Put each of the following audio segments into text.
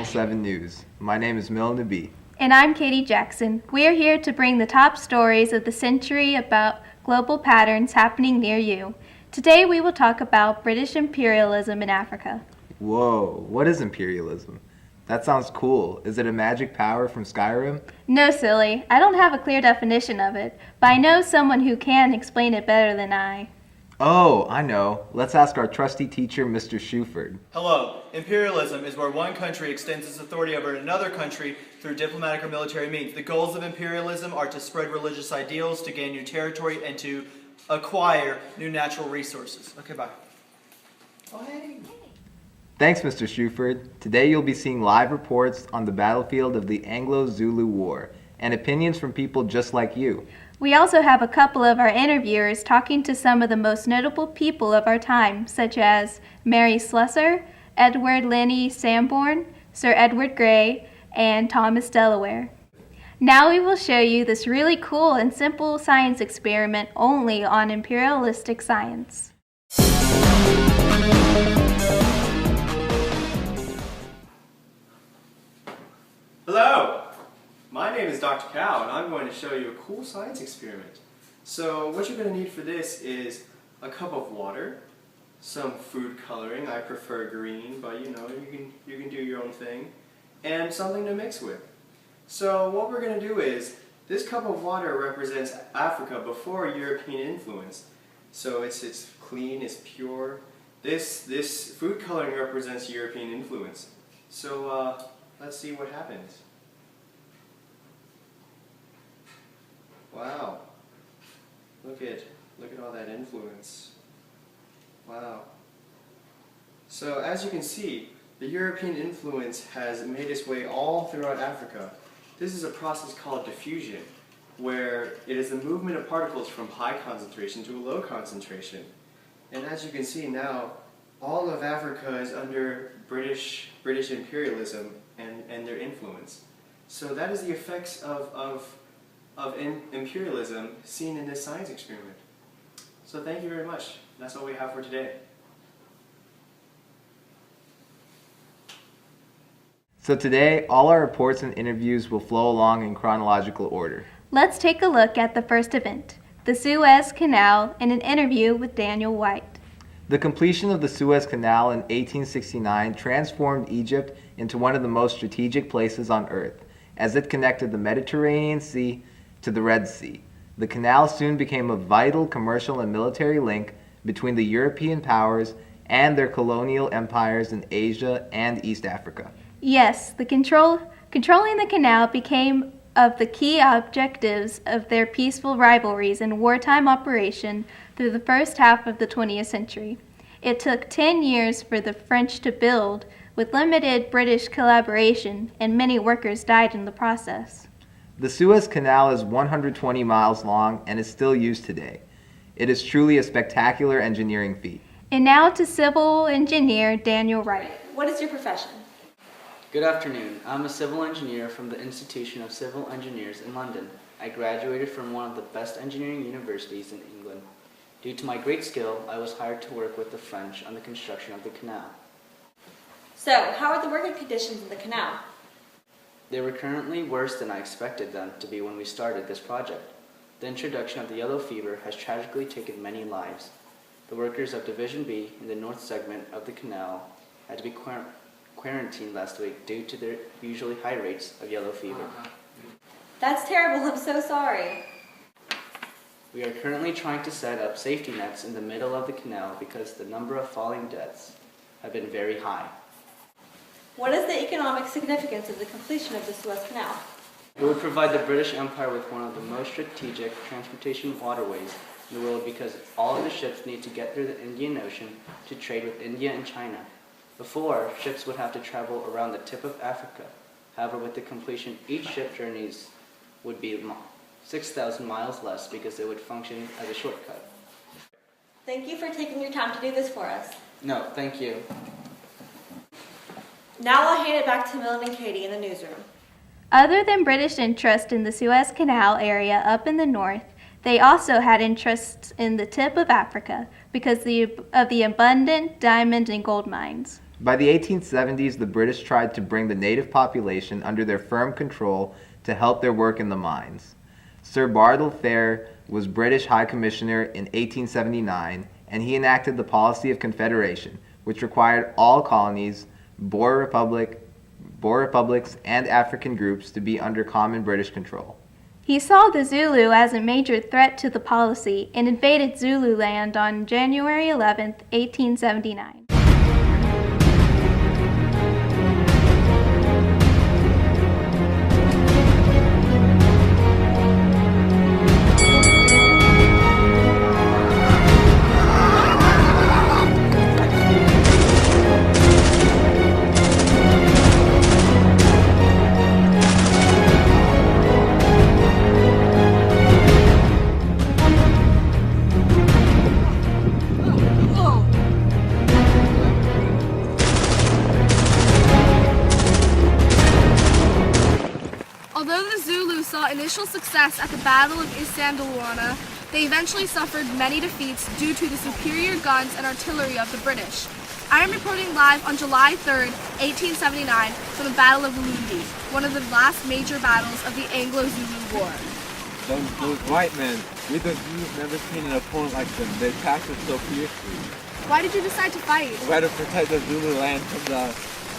7 News. My name is Milan Abbi. And I'm Katie Jackson. We are here to bring the top stories of the century about global patterns happening near you. Today we will talk about British imperialism in Africa. Whoa, what is imperialism? That sounds cool. Is it a magic power from Skyrim? No, silly. I don't have a clear definition of it, but I know someone who can explain it better than I. Oh, I know. Let's ask our trusty teacher, Mr. Shuford. Hello. Imperialism is where one country extends its authority over another country through diplomatic or military means. The goals of imperialism are to spread religious ideals, to gain new territory, and to acquire new natural resources. Okay, bye. Oh, hey. Thanks, Mr. Shuford. Today you'll be seeing live reports on the battlefield of the Anglo-Zulu War and opinions from people just like you. We also have a couple of our interviewers talking to some of the most notable people of our time, such as Mary Slusser, Edward Lenny Sanborn, Sir Edward Grey, and Thomas Delaware. Now we will show you this really cool and simple science experiment only on imperialistic science. Hello. My name is Dr. Cow, and I'm going to show you a cool science experiment. So what you're going to need for this is a cup of water, some food coloring. I prefer green, but you know, you can do your own thing, and something to mix with. So what we're going to do is, this cup of water represents Africa before European influence. So it's clean, it's pure. This food coloring represents European influence. So let's see what happens. Wow. Look at all that influence. Wow. So as you can see, the European influence has made its way all throughout Africa. This is a process called diffusion, where it is the movement of particles from high concentration to a low concentration. And as you can see now, all of Africa is under British imperialism and their influence. So that is the effects of imperialism seen in this science experiment. So thank you very much. That's all we have for today. So today, all our reports and interviews will flow along in chronological order. Let's take a look at the first event, the Suez Canal, and an interview with Daniel Wright. The completion of the Suez Canal in 1869 transformed Egypt into one of the most strategic places on Earth, as it connected the Mediterranean Sea to the Red Sea. The canal soon became a vital commercial and military link between the European powers and their colonial empires in Asia and East Africa. Yes, controlling the canal became of the key objectives of their peaceful rivalries and wartime operation through the first half of the 20th century. It took 10 years for the French to build, with limited British collaboration, and many workers died in the process. The Suez Canal is 120 miles long and is still used today. It is truly a spectacular engineering feat. And now to civil engineer Daniel Wright. What is your profession? Good afternoon. I'm a civil engineer from the Institution of Civil Engineers in London. I graduated from one of the best engineering universities in England. Due to my great skill, I was hired to work with the French on the construction of the canal. So, how are the working conditions in the canal? They were currently worse than I expected them to be when we started this project. The introduction of the yellow fever has tragically taken many lives. The workers of Division B in the north segment of the canal had to be quarantined last week due to their usually high rates of yellow fever. That's terrible, I'm so sorry. We are currently trying to set up safety nets in the middle of the canal because the number of falling deaths have been very high. What is the economic significance of the completion of the Suez Canal? It would provide the British Empire with one of the most strategic transportation waterways in the world because all of the ships need to get through the Indian Ocean to trade with India and China. Before, ships would have to travel around the tip of Africa. However, with the completion, each ship journeys would be 6,000 miles less because it would function as a shortcut. Thank you for taking your time to do this for us. No, thank you. Now I'll hand it back to Milan and Katie in the newsroom. Other than British interest in the Suez Canal area up in the north, they also had interests in the tip of Africa because of the abundant diamond and gold mines. By the 1870s, the British tried to bring the native population under their firm control to help their work in the mines. Sir Bartle Frere was British High Commissioner in 1879, and he enacted the policy of Confederation, which required all colonies, Boer republics, and African groups to be under common British control. He saw the Zulu as a major threat to the policy and invaded Zululand on January 11, 1879. Initial success at the Battle of Isandlwana, they eventually suffered many defeats due to the superior guns and artillery of the British. I am reporting live on July 3rd, 1879 from the Battle of Ulundi, one of the last major battles of the Anglo-Zulu War. Those white men, we the Jews never seen an opponent like them. They attacked us so fiercely. Why did you decide to fight? We had to protect the Zulu land from the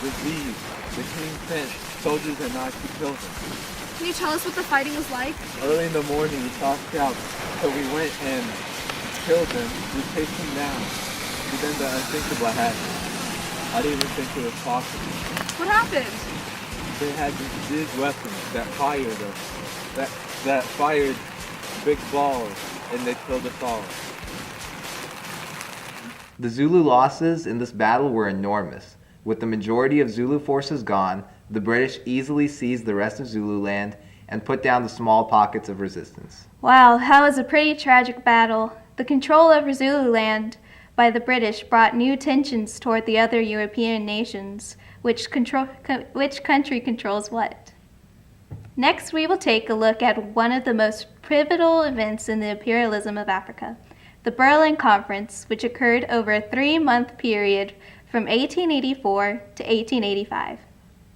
disease. The king sent soldiers and knives to kill them. Can you tell us what the fighting was like? Early in the morning, we saw scouts, so we went and killed them. We chased them down. But then the unthinkable happened. I didn't even think it was possible. What happened? They had these big weapons that fired us, that fired big balls, and they killed us all. The Zulu losses in this battle were enormous. With the majority of Zulu forces gone, the British easily seized the rest of Zululand and put down the small pockets of resistance. Wow, that was a pretty tragic battle. The control over Zululand by the British brought new tensions toward the other European nations. Which country controls what? Next, we will take a look at one of the most pivotal events in the imperialism of Africa, the Berlin Conference, which occurred over a 3-month period from 1884 to 1885.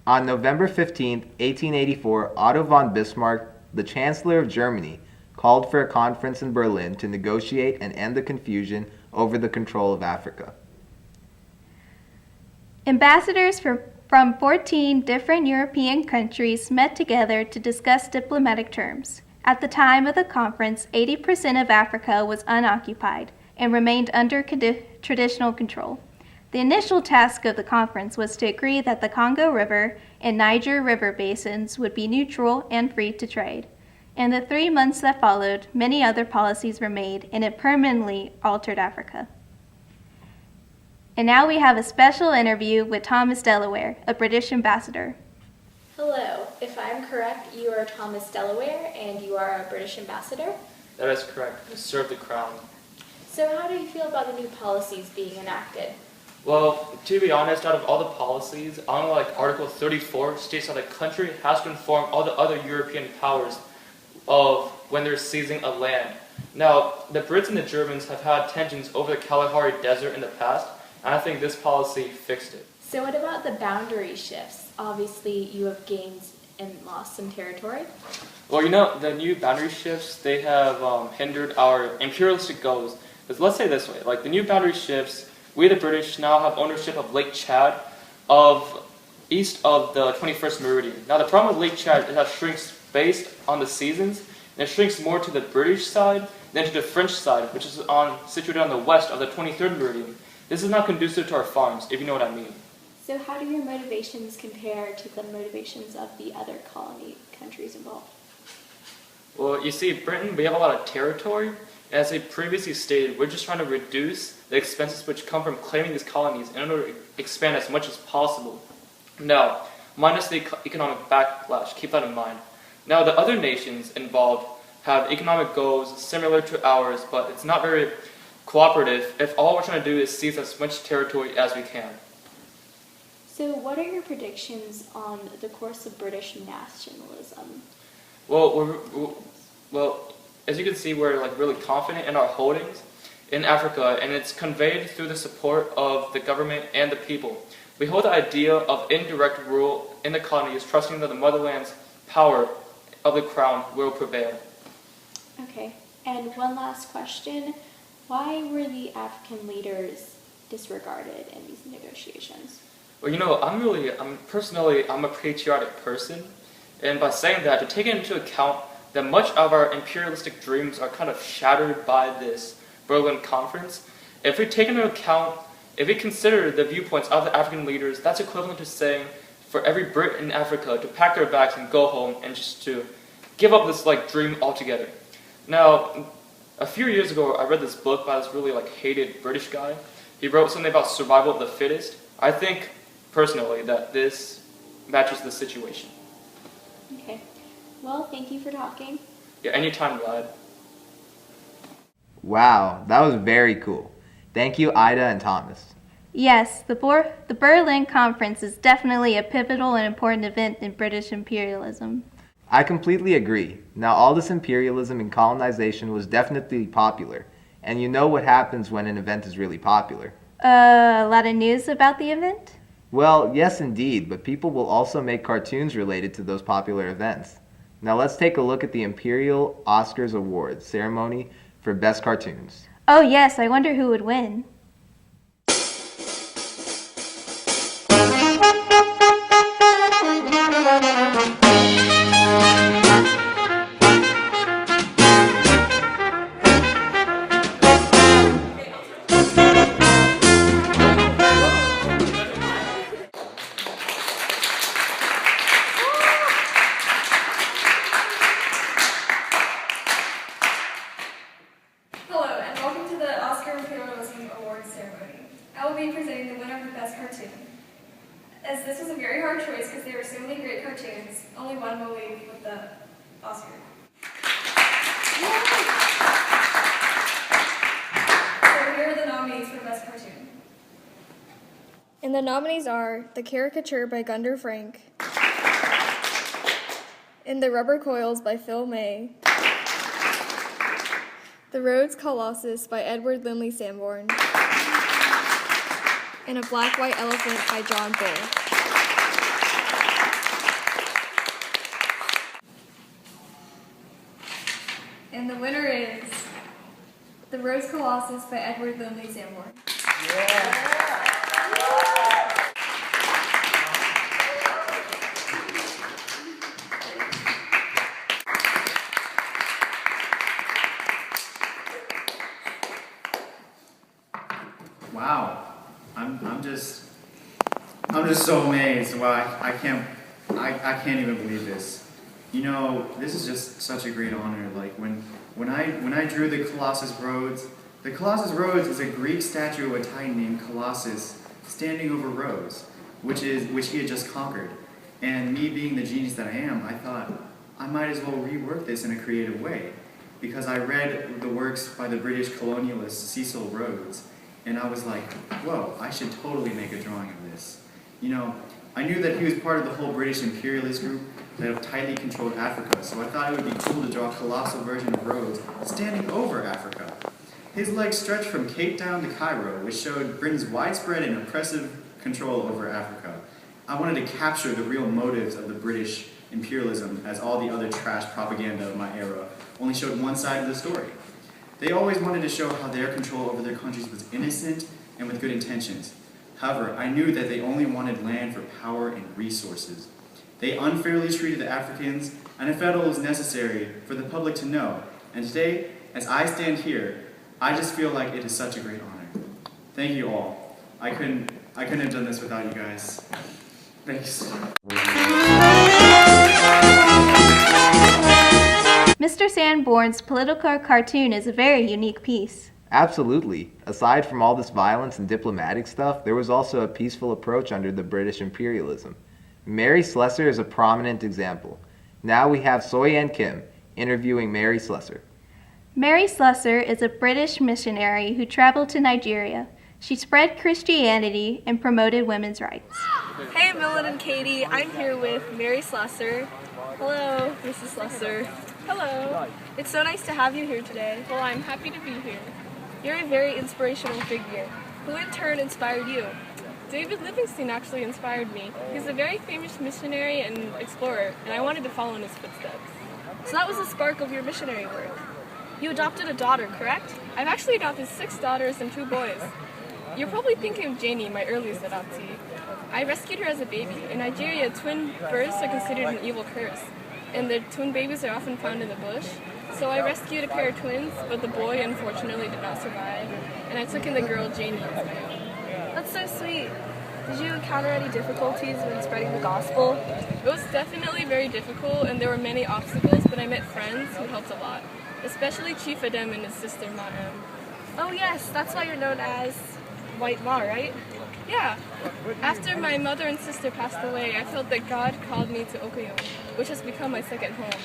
On November 15, 1884, Otto von Bismarck, the Chancellor of Germany, called for a conference in Berlin to negotiate and end the confusion over the control of Africa. Ambassadors from 14 different European countries met together to discuss diplomatic terms. At the time of the conference, 80% of Africa was unoccupied and remained under traditional control. The initial task of the conference was to agree that the Congo River and Niger River basins would be neutral and free to trade. In the 3 months that followed, many other policies were made, and it permanently altered Africa. And now we have a special interview with Thomas Delaware, a British ambassador. Hello, if I'm correct, you are Thomas Delaware and you are a British ambassador? That is correct. To serve the crown. So how do you feel about the new policies being enacted? Well, to be honest, out of all the policies, only like Article 34 states that a country has to inform all the other European powers of when they're seizing a land. Now, the Brits and the Germans have had tensions over the Kalahari Desert in the past, and I think this policy fixed it. So what about the boundary shifts? Obviously, you have gained and lost some territory. Well, you know, the new boundary shifts, they have hindered our imperialistic goals. Because let's say this way, like the new boundary shifts, we the British now have ownership of Lake Chad east of the 21st meridian. Now the problem with Lake Chad is that it shrinks based on the seasons, and it shrinks more to the British side than to the French side, which is situated on the west of the 23rd meridian. This is not conducive to our farms, if you know what I mean. So how do your motivations compare to the motivations of the other colony countries involved? Well, you see, Britain, we have a lot of territory. As I previously stated, we're just trying to reduce the expenses which come from claiming these colonies in order to expand as much as possible. Now, minus the economic backlash, keep that in mind. Now, the other nations involved have economic goals similar to ours, but it's not very cooperative if all we're trying to do is seize as much territory as we can. So what are your predictions on the course of British nationalism? Well, as you can see, we're like really confident in our holdings in Africa, and it's conveyed through the support of the government and the people. We hold the idea of indirect rule in the colonies, trusting that the motherland's power of the crown will prevail. Okay, and one last question. Why were the African leaders disregarded in these negotiations? Well, I'm a patriotic person, and by saying that, to take into account that much of our imperialistic dreams are kind of shattered by this Berlin Conference, if we consider the viewpoints of the African leaders, that's equivalent to saying for every Brit in Africa to pack their bags and go home and just to give up this dream altogether. Now, a few years ago, I read this book by this really hated British guy. He wrote something about survival of the fittest. I think, personally, that this matches the situation. Okay. Well, thank you for talking. Yeah, anytime, lad. Wow, that was very cool. Thank you, Ida and Thomas. Yes, the Berlin Conference is definitely a pivotal and important event in British imperialism. I completely agree. Now, all this imperialism and colonization was definitely popular. And you know what happens when an event is really popular. A lot of news about the event? Well, yes indeed, but people will also make cartoons related to those popular events. Now let's take a look at the Imperial Oscars Awards ceremony for Best Cartoons. Oh yes, I wonder who would win. Hello, and welcome to the Oscar Imperialism Awards ceremony. I will be presenting the winner of Best Cartoon. As this was a very hard choice because there were so many great cartoons, only one will leave with the Oscar. So here are the nominees for Best Cartoon. And the nominees are The Caricature by Gunder Frank, and The Rubber Coils by Phil May, The Rhodes Colossus by Edward Lindley Sanborn, and A Black White Elephant by John Bull. And the winner is The Rhodes Colossus by Edward Lindley Sanborn. Wow, I'm just so amazed. Wow, I can't even believe this. You know, this is just such a great honor. Like when I drew the Colossus Rhodes is a Greek statue of a titan named Colossus standing over Rhodes, which he had just conquered. And me being the genius that I am, I thought I might as well rework this in a creative way, because I read the works by the British colonialist Cecil Rhodes. And I was like, whoa, I should totally make a drawing of this. You know, I knew that he was part of the whole British imperialist group that have tightly controlled Africa, so I thought it would be cool to draw a colossal version of Rhodes standing over Africa. His legs stretched from Cape Town to Cairo, which showed Britain's widespread and oppressive control over Africa. I wanted to capture the real motives of the British imperialism, as all the other trash propaganda of my era only showed one side of the story. They always wanted to show how their control over their countries was innocent and with good intentions. However, I knew that they only wanted land for power and resources. They unfairly treated the Africans, and I felt it was necessary for the public to know. And today, as I stand here, I just feel like it is such a great honor. Thank you all. I couldn't have done this without you guys. Thanks. Mr. Sanborn's political cartoon is a very unique piece. Absolutely. Aside from all this violence and diplomatic stuff, there was also a peaceful approach under the British imperialism. Mary Slusser is a prominent example. Now we have Soy-Ann Kim interviewing Mary Slusser. Mary Slusser is a British missionary who traveled to Nigeria. She spread Christianity and promoted women's rights. Hey, Milan and Katie, I'm here with Mary Slusser. Hello, Mrs. Slusser. Hello. It's so nice to have you here today. Well, I'm happy to be here. You're a very inspirational figure. Who in turn inspired you? David Livingstone actually inspired me. He's a very famous missionary and explorer, and I wanted to follow in his footsteps. So that was the spark of your missionary work. You adopted a daughter, correct? I've actually adopted 6 daughters and 2 boys. You're probably thinking of Janie, my earliest adoptee. I rescued her as a baby. In Nigeria, twin births are considered an evil curse, and the twin babies are often found in the bush. So I rescued a pair of twins, but the boy unfortunately did not survive, and I took in the girl Janie as my own. That's so sweet. Did you encounter any difficulties when spreading the gospel? It was definitely very difficult, and there were many obstacles, but I met friends who helped a lot, especially Chief Adam and his sister Ma'am. Oh yes, that's why you're known as White Ma, right? Yeah. After my mother and sister passed away, I felt that God called me to Okoyo, which has become my second home.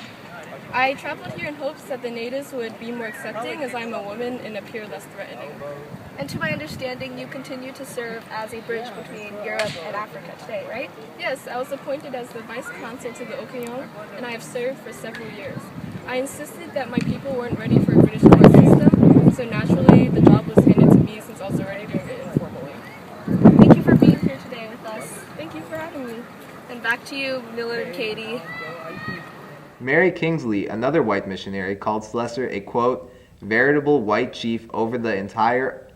I traveled here in hopes that the natives would be more accepting as I'm a woman and appear less threatening. And to my understanding, you continue to serve as a bridge between Europe and Africa today, right? Yes, I was appointed as the vice consul to the Okoyo, and I have served for several years. I insisted that my people weren't ready for a British court system, so naturally the job was handed to me since I was already doing it informally. Thank you for being here today with us. Thank you for having me. And back to you, Miller and Katie. Mary Kingsley, another white missionary, called Slusser a, quote, veritable white chief over the entire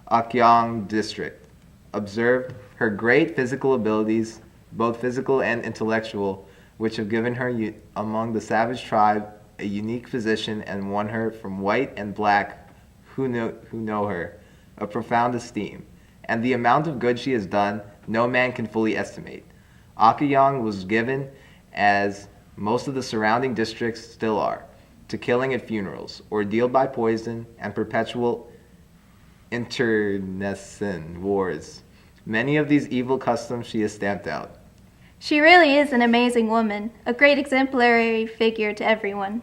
Akyong district. Observed her great physical abilities, both physical and intellectual, which have given her among the savage tribe a unique position and won her from white and black who know her a profound esteem. And the amount of good she has done, no man can fully estimate. Akyong was given, as most of the surrounding districts still are, to killing at funerals, ordeal by poison, and perpetual internecine wars. Many of these evil customs she has stamped out. She really is an amazing woman, a great exemplary figure to everyone.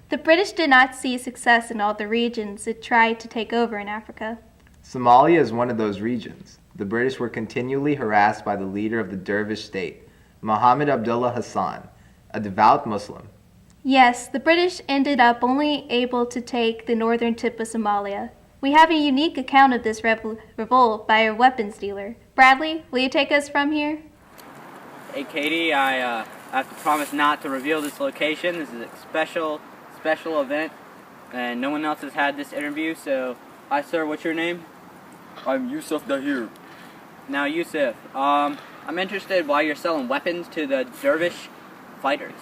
The British did not see success in all the regions it tried to take over in Africa. Somalia is one of those regions. The British were continually harassed by the leader of the Dervish state, Muhammad Abdullah Hassan, a devout Muslim. Yes, the British ended up only able to take the northern tip of Somalia. We have a unique account of this revolt by a weapons dealer. Bradley, will you take us from here? Hey Katie, I have to promise not to reveal this location. This is a special event, and no one else has had this interview, so hi sir, what's your name? I'm Yusuf Dahir. Now Yusuf, I'm interested why you're selling weapons to the dervish fighters.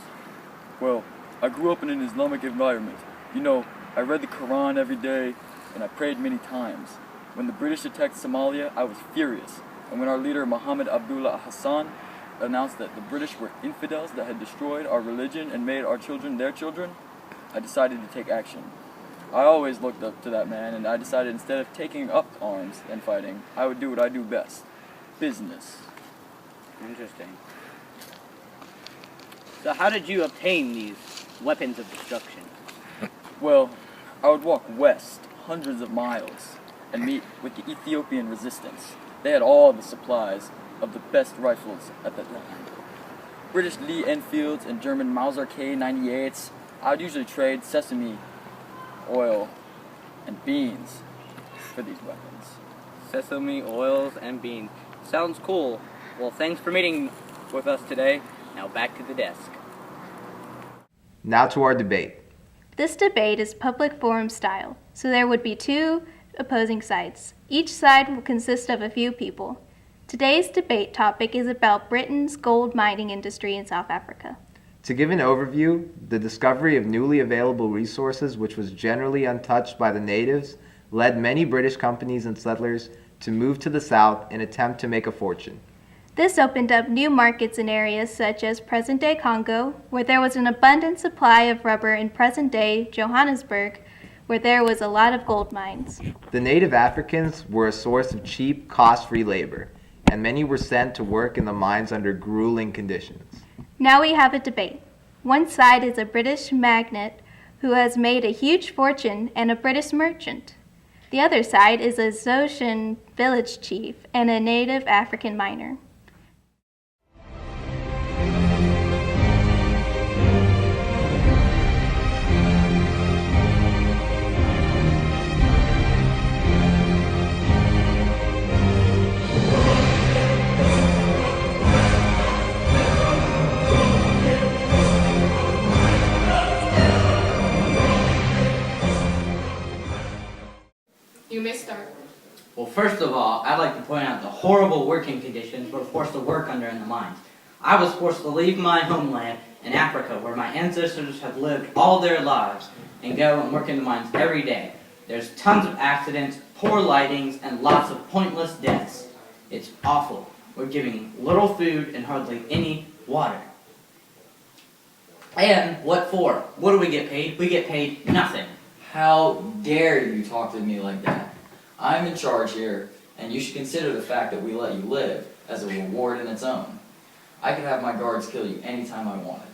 Well, I grew up in an Islamic environment. You know, I read the Quran every day, and I prayed many times. When the British attacked Somalia, I was furious. And when our leader, Muhammad Abdullah Hassan, announced that the British were infidels that had destroyed our religion and made our children their children, I decided to take action. I always looked up to that man, and I decided instead of taking up arms and fighting, I would do what I do best. Business. Interesting. So how did you obtain these weapons of destruction? Well, I would walk west hundreds of miles and meet with the Ethiopian resistance. They had all the supplies of the best rifles at that time. British Lee Enfields and German Mauser K98s. I would usually trade sesame oil and beans for these weapons. Sesame oils and beans. Sounds cool. Well, thanks for meeting with us today. Now back to the desk. Now to our debate. This debate is public forum style, so there would be 2 opposing sides. Each side will consist of a few people. Today's debate topic is about Britain's gold mining industry in South Africa. To give an overview, the discovery of newly available resources, which was generally untouched by the natives, led many British companies and settlers to move to the south and attempt to make a fortune. This opened up new markets in areas such as present-day Congo, where there was an abundant supply of rubber, in present-day Johannesburg, where there was a lot of gold mines. The native Africans were a source of cheap, cost-free labor, and many were sent to work in the mines under grueling conditions. Now we have a debate. One side is a British magnate who has made a huge fortune and a British merchant. The other side is a Zoshan village chief and a native African miner. You may start. Well, first of all, I'd like to point out the horrible working conditions we're forced to work under in the mines. I was forced to leave my homeland in Africa, where my ancestors have lived all their lives, and go and work in the mines every day. There's tons of accidents, poor lightings, and lots of pointless deaths. It's awful. We're giving little food and hardly any water. And what for? What do we get paid? We get paid nothing. How dare you talk to me like that? I'm in charge here, and you should consider the fact that we let you live as a reward in its own. I could have my guards kill you anytime I wanted.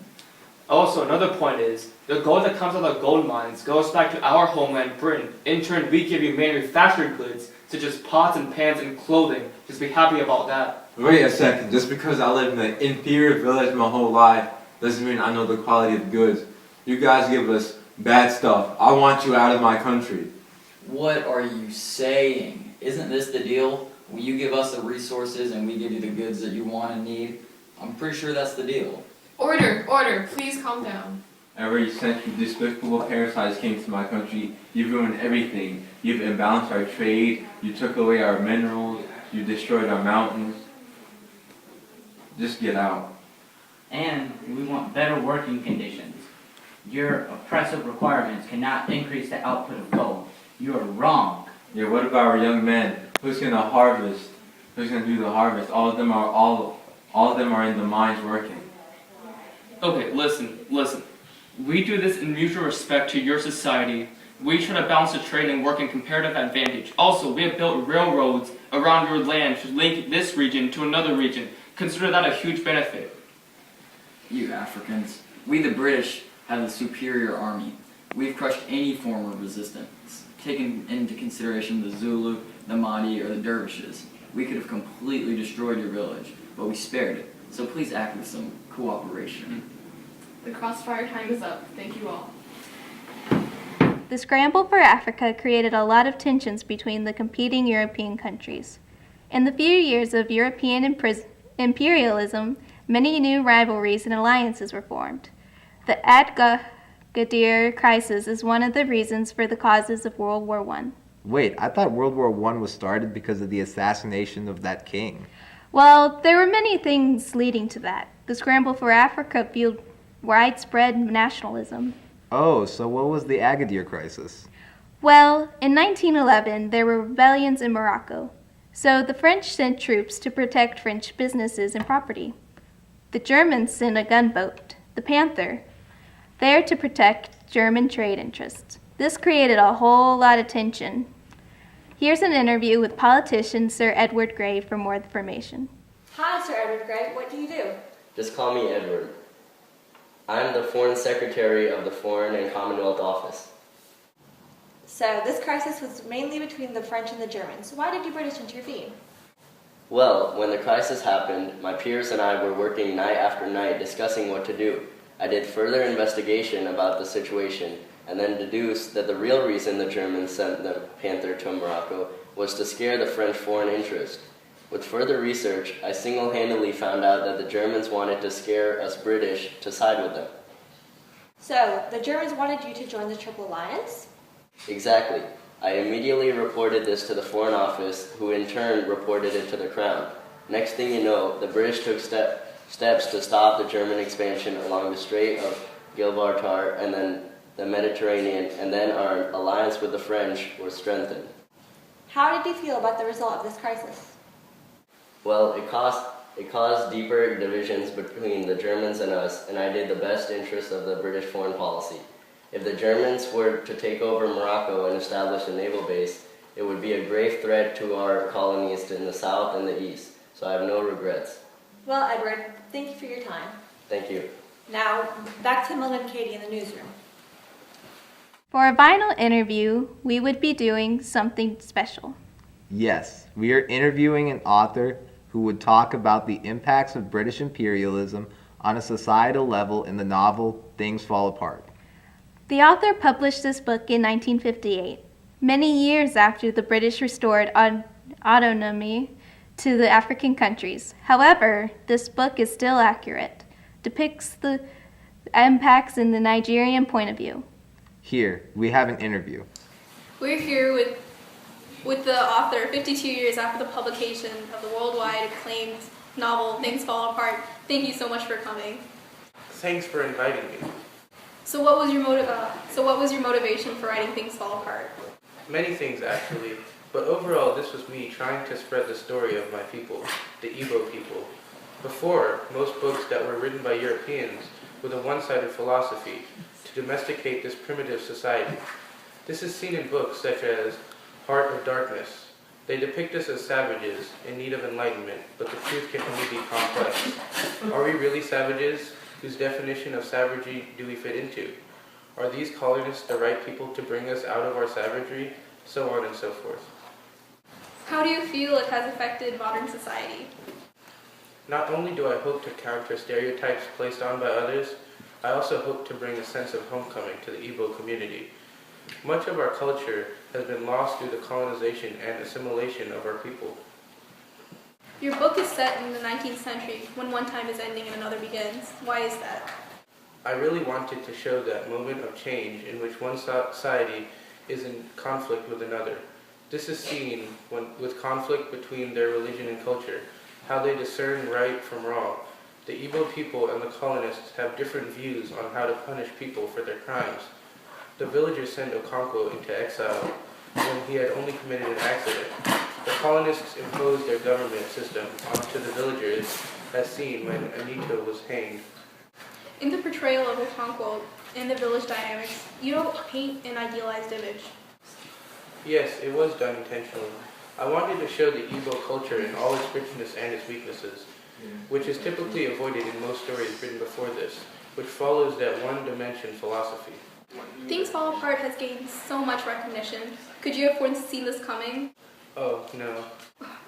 Also, another point is, the gold that comes out of the gold mines goes back to our homeland, Britain. In turn, we give you manufactured goods, such as pots and pans and clothing. Just be happy about that. Wait a second, just because I lived in an inferior village my whole life, doesn't mean I know the quality of goods. You guys give us bad stuff. I want you out of my country. What are you saying? Isn't this the deal? Will you give us the resources and we give you the goods that you want and need? I'm pretty sure that's the deal. Order, please calm down. Ever since you despicable parasites came to my country, you've ruined everything. You've imbalanced our trade, you took away our minerals, you destroyed our mountains. Just get out. And we want better working conditions. Your oppressive requirements cannot increase the output of gold. You are wrong. Yeah, what about our young men? Who's gonna harvest? Who's gonna do the harvest? All of them are in the mines working. Okay, listen. We do this in mutual respect to your society. We try to balance the trade and work in comparative advantage. Also, we have built railroads around your land to link this region to another region. Consider that a huge benefit. You Africans. We the British have a superior army. We've crushed any form of resistance, taken into consideration the Zulu, the Mahdi, or the Dervishes. We could have completely destroyed your village, but we spared it. So please act with some cooperation. The crossfire time is up. Thank you all. The scramble for Africa created a lot of tensions between the competing European countries. In the few years of European imperialism, many new rivalries and alliances were formed. The Agadir crisis is one of the reasons for the causes of World War I. Wait, I thought World War I was started because of the assassination of that king. Well, there were many things leading to that. The scramble for Africa fueled widespread nationalism. Oh, so what was the Agadir crisis? Well, in 1911, there were rebellions in Morocco. So the French sent troops to protect French businesses and property. The Germans sent a gunboat, the Panther, there to protect German trade interests. This created a whole lot of tension. Here's an interview with politician Sir Edward Grey for more information. Hi, Sir Edward Grey. What do you do? Just call me Edward. I'm the Foreign Secretary of the Foreign and Commonwealth Office. So, this crisis was mainly between the French and the Germans. Why did you British intervene? Well, when the crisis happened, my peers and I were working night after night discussing what to do. I did further investigation about the situation and then deduced that the real reason the Germans sent the Panther to Morocco was to scare the French foreign interest. With further research, I single-handedly found out that the Germans wanted to scare us British to side with them. So, the Germans wanted you to join the Triple Alliance? Exactly. I immediately reported this to the Foreign Office, who in turn reported it to the Crown. Next thing you know, the British took steps to stop the German expansion along the Strait of Gibraltar and then the Mediterranean, and then our alliance with the French was strengthened. How did you feel about the result of this crisis? Well, it caused deeper divisions between the Germans and us, and I did the best interest of the British foreign policy. If the Germans were to take over Morocco and establish a naval base, it would be a grave threat to our colonies in the south and the east, so I have no regrets. Well, Edward, thank you for your time. Thank you. Now, back to Milan and Katie in the newsroom. For a final interview, we would be doing something special. Yes, we are interviewing an author who would talk about the impacts of British imperialism on a societal level in the novel Things Fall Apart. The author published this book in 1958, many years after the British restored autonomy to the African countries. However, this book is still accurate, depicts the impacts in the Nigerian point of view. Here, we have an interview. We're here with with the author 52 years after the publication of the worldwide acclaimed novel Things Fall Apart. Thank you so much for coming. Thanks for inviting me. So what was your motivation for writing Things Fall Apart? Many things, actually, but overall this was me trying to spread the story of my people, the Igbo people. Before, most books that were written by Europeans with a one-sided philosophy to domesticate this primitive society. This is seen in books such as Heart of Darkness. They depict us as savages in need of enlightenment, but the truth can only be complex. Are we really savages? Whose definition of savagery do we fit into? Are these colonists the right people to bring us out of our savagery? So on and so forth. How do you feel it has affected modern society? Not only do I hope to counter stereotypes placed on by others, I also hope to bring a sense of homecoming to the Igbo community. Much of our culture has been lost through the colonization and assimilation of our people. Your book is set in the 19th century, when one time is ending and another begins. Why is that? I really wanted to show that moment of change in which one society is in conflict with another. This is seen with conflict between their religion and culture, how they discern right from wrong. The Igbo people and the colonists have different views on how to punish people for their crimes. The villagers sent Okonkwo into exile when he had only committed an accident. The colonists imposed their government system onto the villagers, as seen when Anito was hanged. In the portrayal of Okonkwo in the village dynamics, you don't paint an idealized image. Yes, it was done intentionally. I wanted to show the Igbo culture in all its richness and its weaknesses, which is typically avoided in most stories written before this, which follows that one-dimension philosophy. Things Fall Apart has gained so much recognition. Could you have foreseen this coming? Oh, no.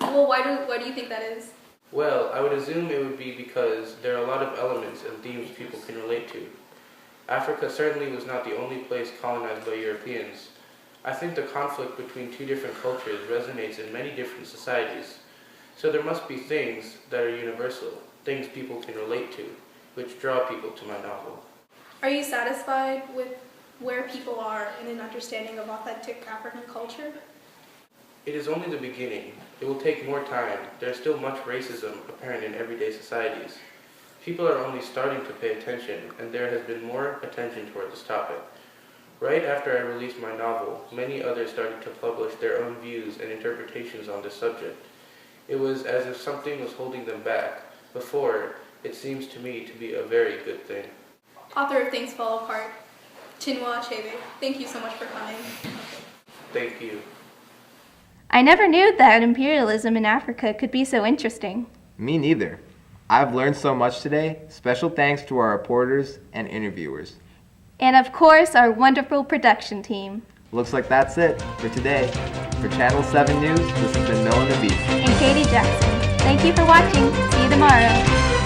Well, why do you think that is? Well, I would assume it would be because there are a lot of elements and themes people can relate to. Africa certainly was not the only place colonized by Europeans. I think the conflict between two different cultures resonates in many different societies. So there must be things that are universal, things people can relate to, which draw people to my novel. Are you satisfied with where people are in an understanding of authentic African culture? It is only the beginning. It will take more time. There is still much racism apparent in everyday societies. People are only starting to pay attention, and there has been more attention toward this topic. Right after I released my novel, many others started to publish their own views and interpretations on this subject. It was as if something was holding them back. Before, it seems to me to be a very good thing. Author of Things Fall Apart, Chinua Achebe, thank you so much for coming. Thank you. I never knew that imperialism in Africa could be so interesting. Me neither. I've learned so much today. Special thanks to our reporters and interviewers. And of course, our wonderful production team. Looks like that's it for today. For Channel 7 News, this has been Milan Abbi. And Katie Jackson. Thank you for watching. See you tomorrow.